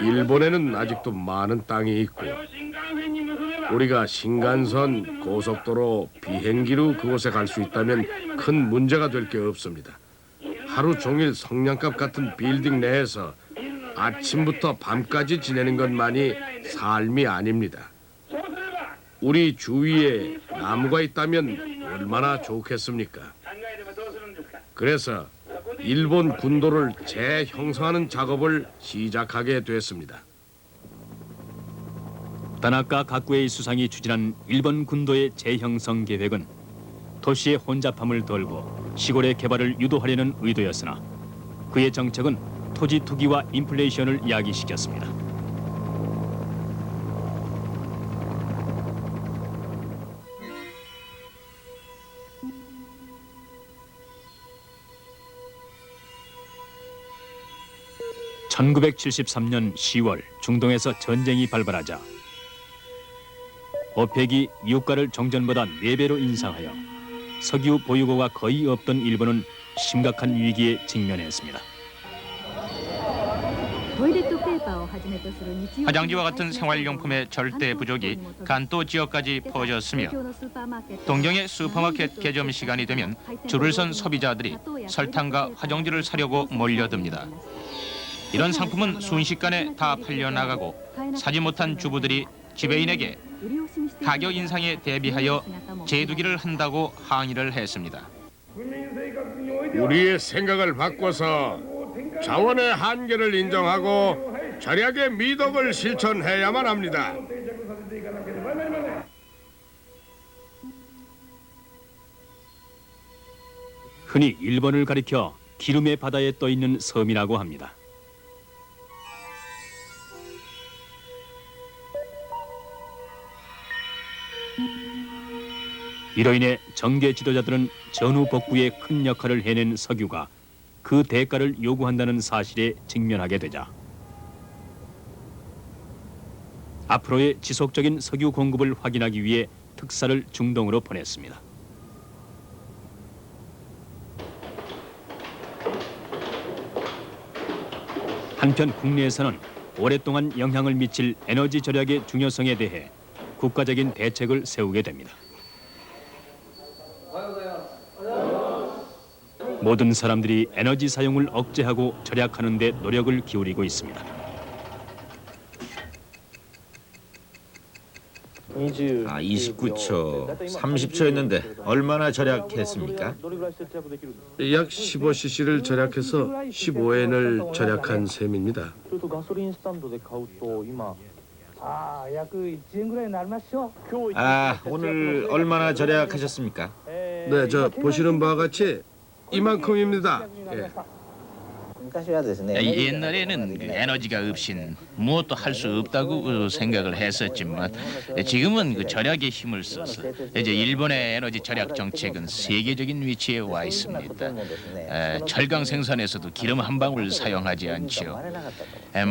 일본에는 아직도 많은 땅이 있고 우리가 신간선, 고속도로, 비행기로 그곳에 갈 수 있다면 큰 문제가 될 게 없습니다. 하루 종일 성냥갑 같은 빌딩 내에서 아침부터 밤까지 지내는 것만이 삶이 아닙니다. 우리 주위에 나무가 있다면 얼마나 좋겠습니까? 그래서 일본 군도를 재형성하는 작업을 시작하게 됐습니다. 다나카 가쿠에이 수상이 추진한 일본 군도의 재형성 계획은 도시의 혼잡함을 덜고 시골의 개발을 유도하려는 의도였으나 그의 정책은 토지 투기와 인플레이션을 야기시켰습니다. 1973년 10월 중동에서 전쟁이 발발하자 오펙이 유가를 정전보다 4배로 인상하여 석유 보유고가 거의 없던 일본은 심각한 위기에 직면했습니다. 화장지와 같은 생활용품의 절대 부족이 간도 지역까지 퍼졌으며 동경의 슈퍼마켓 개점 시간이 되면 줄을 선 소비자들이 설탕과 화장지를 사려고 몰려듭니다. 이런 상품은 순식간에 다 팔려나가고 사지 못한 주부들이 지배인에게 가격 인상에 대비하여 재두기를 한다고 항의를 했습니다. 우리의 생각을 바꿔서 자원의 한계를 인정하고 절약의 미덕을 실천해야만 합니다. 흔히 일본을 가리켜 기름의 바다에 떠 있는 섬이라고 합니다. 이로 인해 정계 지도자들은 전후 복구에 큰 역할을 해낸 석유가 그 대가를 요구한다는 사실에 직면하게 되자 앞으로의 지속적인 석유 공급을 확인하기 위해 특사를 중동으로 보냈습니다. 한편 국내에서는 오랫동안 영향을 미칠 에너지 절약의 중요성에 대해 국가적인 대책을 세우게 됩니다. 모든 사람들이 에너지 사용을 억제하고 절약하는 데 노력을 기울이고 있습니다. 29초, 30초였는데 얼마나 절약했습니까? 약 15cc를 절약해서 15엔을 절약한 셈입니다. 오늘 얼마나 절약하셨습니까? 네, 저 보시는 바와 같이 이만큼입니다. 예. 옛날에는 그 에너지가 없인 무엇도 할 수 없다고 생각을 했었지만 지금은 그 절약에 힘을 써서 이제 일본의 에너지 절약 정책은 세계적인 위치에 와 있습니다. 철강 생산에서도 기름 한 방울 사용하지 않죠.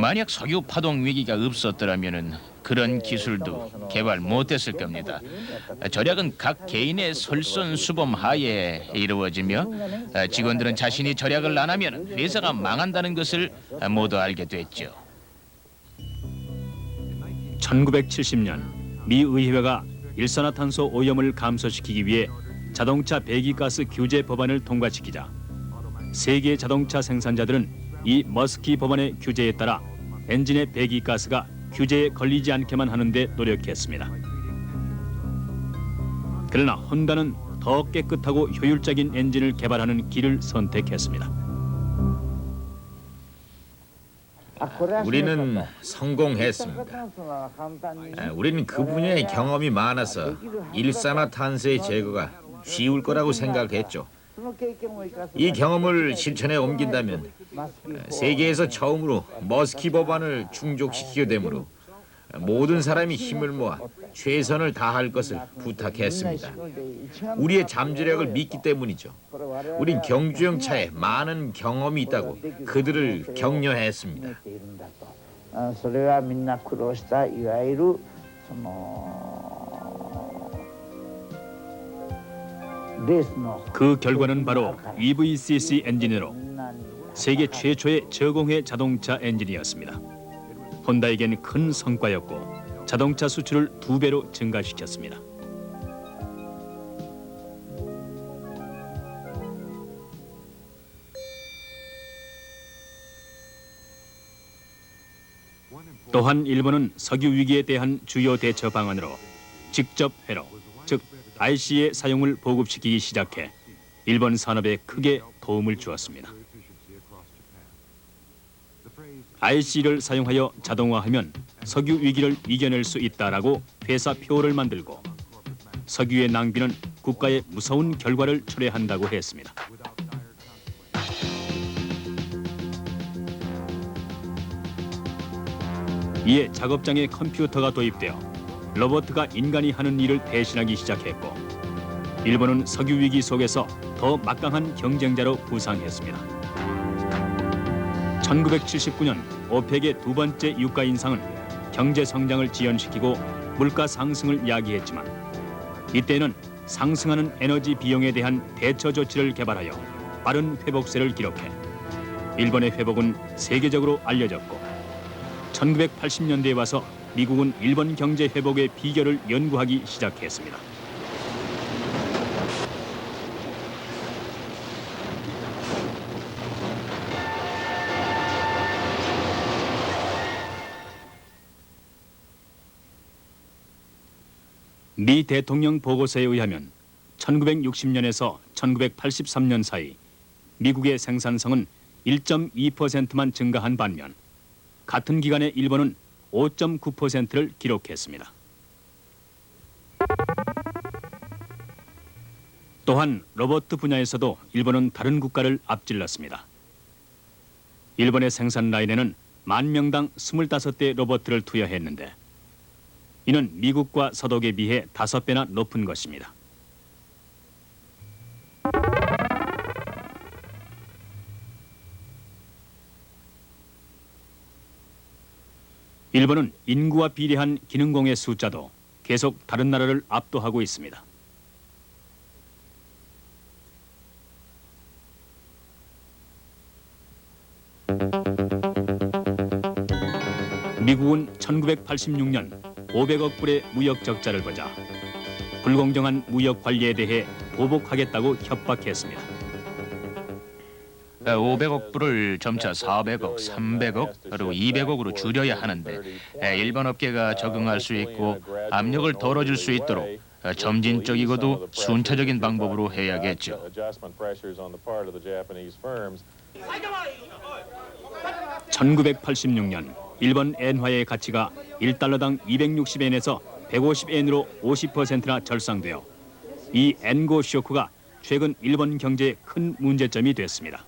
만약 석유 파동 위기가 없었더라면은 그런 기술도 개발 못했을 겁니다. 절약은 각 개인의 솔선수범 하에 이루어지며 직원들은 자신이 절약을 안 하면 회사가 망한다는 것을 모두 알게 됐죠. 1970년 미 의회가 일산화탄소 오염을 감소시키기 위해 자동차 배기가스 규제 법안을 통과시키자 세계 자동차 생산자들은 이 머스키 법안의 규제에 따라 엔진의 배기가스가 규제에 걸리지 않게만 하는 데 노력했습니다. 그러나 혼다는 더 깨끗하고 효율적인 엔진을 개발하는 길을 선택했습니다. 우리는 성공했습니다. 우리는 그 분야의 경험이 많아서 일산화탄소의 제거가 쉬울 거라고 생각했죠. 이 경험을 실천에 옮긴다면 세계에서 처음으로 머스키 법안을 충족시키게 되므로 모든 사람이 힘을 모아 최선을 다할 것을 부탁했습니다. 우리의 잠재력을 믿기 때문이죠. 우린 경주용차에 많은 경험이 있다고 그들을 격려했습니다. 그 결과는 바로 EVCC 엔진으로 세계 최초의 저공해 자동차 엔진이었습니다. 혼다에겐 큰 성과였고 자동차 수출을 2배로 증가시켰습니다. 또한 일본은 석유 위기에 대한 주요 대처 방안으로 직접 회로, 즉 IC의 사용을 보급시키기 시작해 일본 산업에 크게 도움을 주었습니다. IC를 사용하여 자동화하면 석유 위기를 이겨낼 수 있다라고 회사 표를 만들고 석유의 낭비는 국가에 무서운 결과를 초래한다고 했습니다. 이에 작업장에 컴퓨터가 도입되어 로봇가 인간이 하는 일을 대신하기 시작했고 일본은 석유 위기 속에서 더 막강한 경쟁자로 부상했습니다. 1979년 오펙의 두 번째 유가 인상은 경제 성장을 지연시키고 물가 상승을 야기했지만 이때는 상승하는 에너지 비용에 대한 대처 조치를 개발하여 빠른 회복세를 기록해 일본의 회복은 세계적으로 알려졌고 1980년대에 와서 미국은 일본 경제 회복의 비결을 연구하기 시작했습니다. 미 대통령 보고서에 의하면 1960년에서 1983년 사이 미국의 생산성은 1.2%만 증가한 반면 같은 기간에 일본은 5.9%를 기록했습니다. 또한 로봇 분야에서도 일본은 다른 국가를 앞질렀습니다. 일본의 생산 라인에는 10,000명당 25대 로봇을 투여했는데 이는 미국과 서독에 비해 5배나 높은 것입니다. 일본은 인구와 비례한 기능공의 숫자도 계속 다른 나라를 압도하고 있습니다. 미국은 1986년 500억 불의 무역 적자를 보자 불공정한 무역 관리에 대해 보복하겠다고 협박했습니다. 500억 불을 점차 400억, 300억, 그리고 200억으로 줄여야 하는데 일본 업계가 적응할 수 있고 압력을 덜어줄 수 있도록 점진적이고도 순차적인 방법으로 해야겠죠. 1986년 일본 엔화의 가치가 1달러당 260엔에서 150엔으로 50%나 절상되어 이 엔고 쇼크가 최근 일본 경제의 큰 문제점이 됐습니다.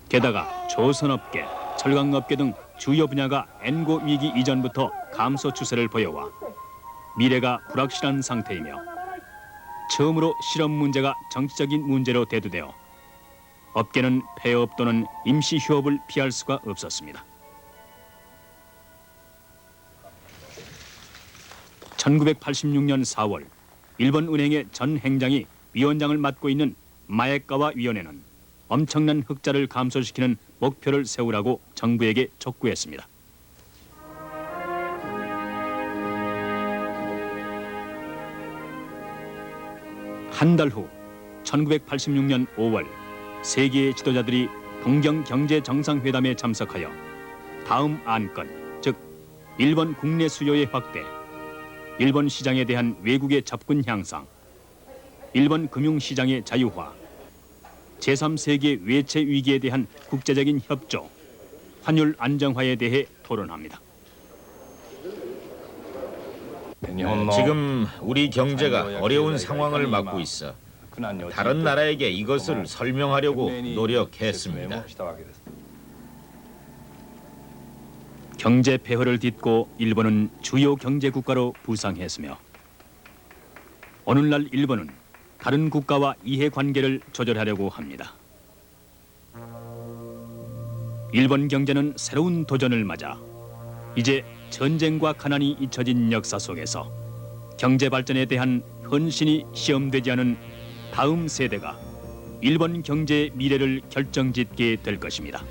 게다가 조선업계, 철강업계 등 주요 분야가 엔고 위기 이전부터 감소 추세를 보여와 미래가 불확실한 상태이며 처음으로 실업 문제가 정치적인 문제로 대두되어 업계는 폐업 또는 임시 휴업을 피할 수가 없었습니다. 1986년 4월 일본 은행의 전 행장이 위원장을 맡고 있는 마에카와 위원회는 엄청난 흑자를 감소시키는 목표를 세우라고 정부에게 촉구했습니다. 한 달 후 1986년 5월 세계의 지도자들이 동경 경제 정상회담에 참석하여 다음 안건, 즉 일본 국내 수요의 확대, 일본 시장에 대한 외국의 접근 향상, 일본 금융시장의 자유화, 제3세계 외채 위기에 대한 국제적인 협조, 환율 안정화에 대해 토론합니다. 지금 우리 경제가 어려운 상황을 맞고 있어 다른 나라에게 이것을 설명하려고 노력했습니다. 경제 폐허를 딛고 일본은 주요 경제 국가로 부상했으며 오늘날 일본은 다른 국가와 이해관계를 조절하려고 합니다. 일본 경제는 새로운 도전을 맞아 이제 전쟁과 가난이 잊혀진 역사 속에서 경제 발전에 대한 헌신이 시험되지 않은 다음 세대가 일본 경제의 미래를 결정짓게 될 것입니다.